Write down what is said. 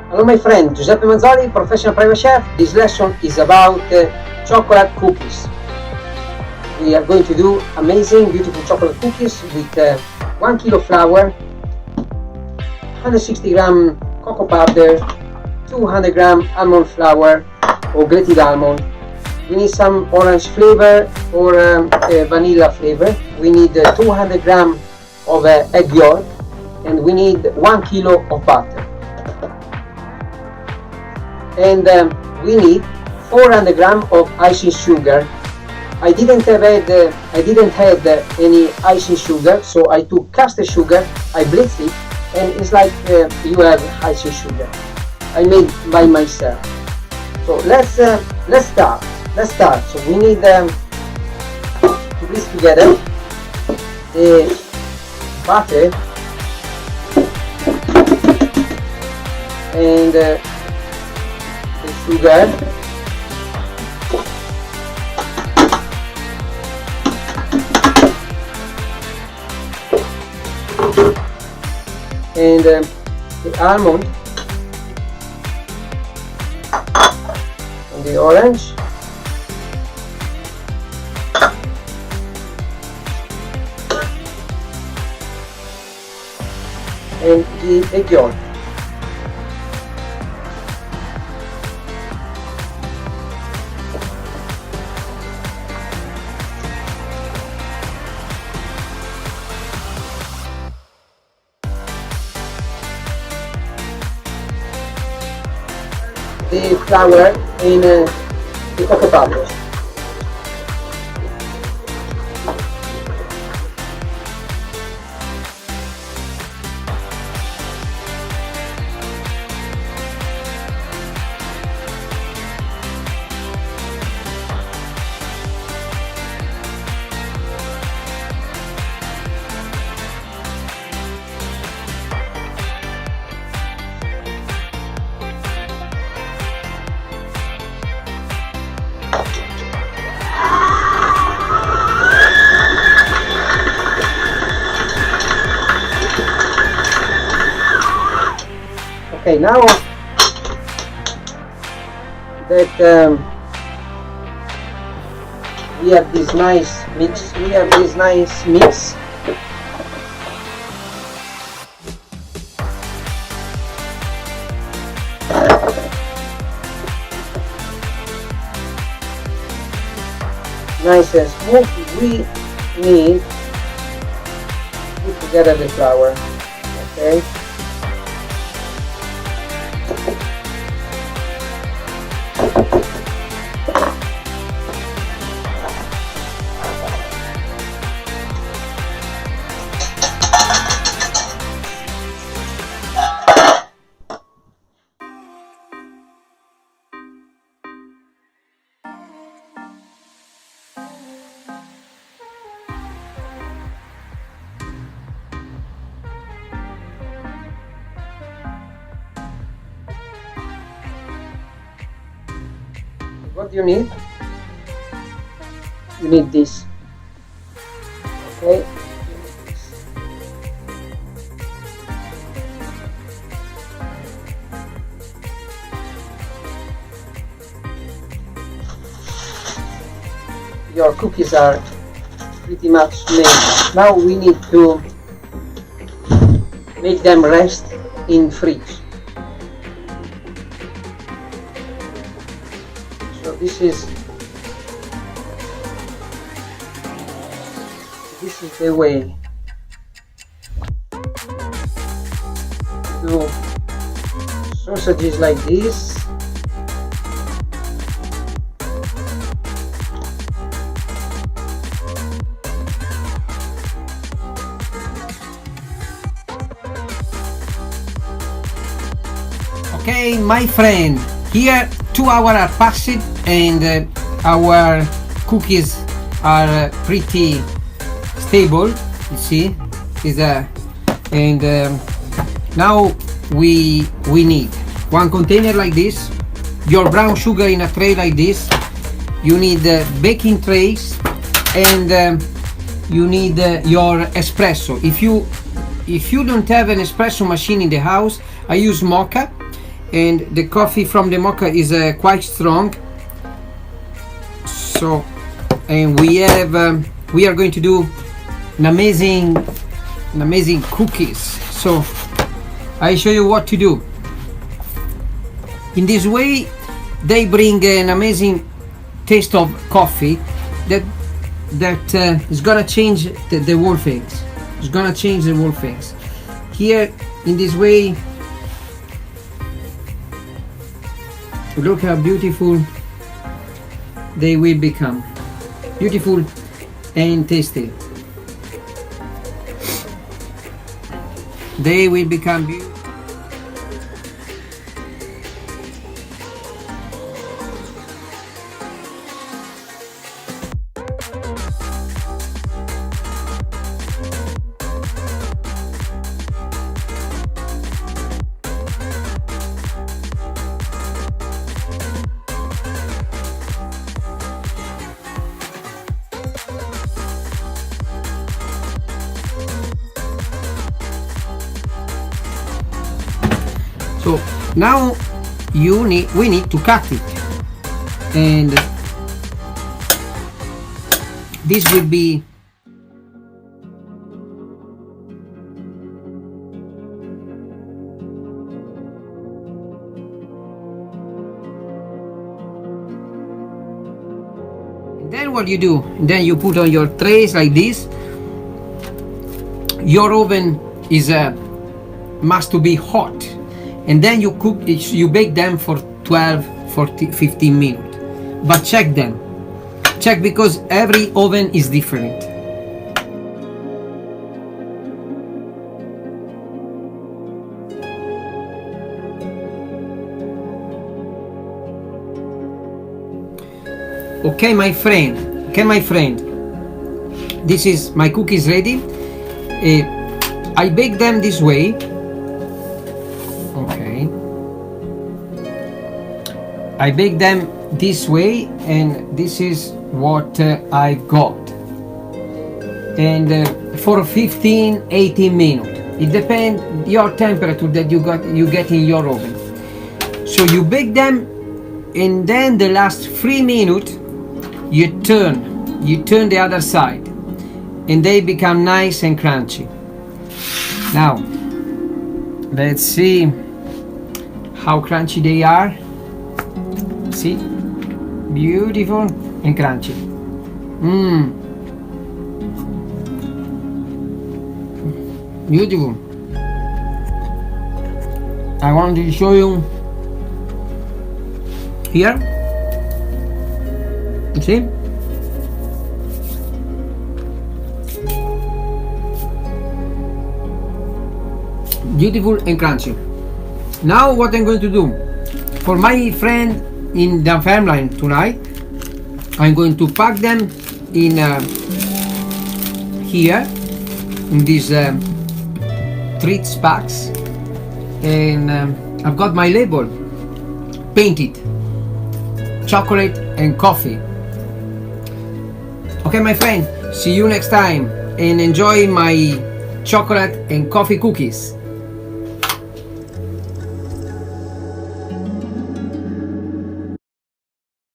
Hello my friend, Giuseppe Mazzoli, professional private chef. This lesson is about chocolate cookies. We are going to do amazing, beautiful chocolate cookies with 1 kilo flour, 160 gram cocoa powder, 200 gram almond flour or grated almond. We need some orange flavor or vanilla flavor. We need 200 gram of egg yolk, and we need 1 kilo of butter. And we need 400 gram of icing sugar. I didn't have any icing sugar, so I took caster sugar, I blitzed it, and it's like you have icing sugar. I made by myself. So let's start. So we need to blitz together the butter and the sugar, and the almond and the orange, and the egg yolk. The flour in the cocoa powder. Okay, now that we have this nice mix, nice and smooth, we need to put together the flour. Okay. What do you need? You need this. Okay. Your cookies are pretty much made. Now we need to make them rest in fridge. So this is the way to sausages like this. Okay, my friend, here 2 hours are passed and our cookies are pretty stable. You see, and now we need 1 container like this, your brown sugar in a tray like this, you need baking trays, and you need your espresso. If you don't have an espresso machine in the house, I use Mocha, and the coffee from the mocha is quite strong. So, and we are going to do an amazing cookies. So I show you what to do. In this way they bring an amazing taste of coffee that is gonna change the whole things. It's gonna change the whole things. Here in this way, look how beautiful they will become. Beautiful and tasty. They will become beautiful. So now we need to cut it, and this will be and then what you do, then you put on your trays like this. Your oven is must to be hot, and then you cook it, you bake them for 12, 15 minutes. But check them. Check, because every oven is different. Okay, my friend. This is my cookies ready. I bake them this way. Okay. I bake them this way, and this is what I got. And for 15-18 minutes. It depends your temperature that you get in your oven. So you bake them, and then the last 3 minutes you turn the other side, and they become nice and crunchy. Now let's see how crunchy they are. See, beautiful and crunchy. Beautiful. I want to show you here. You see? Beautiful and crunchy. Now what I'm going to do for my friend in the family tonight, I'm going to pack them in here in these treats packs, and I've got my label painted, chocolate and coffee. Okay, my friend, see you next time, and enjoy my chocolate and coffee cookies.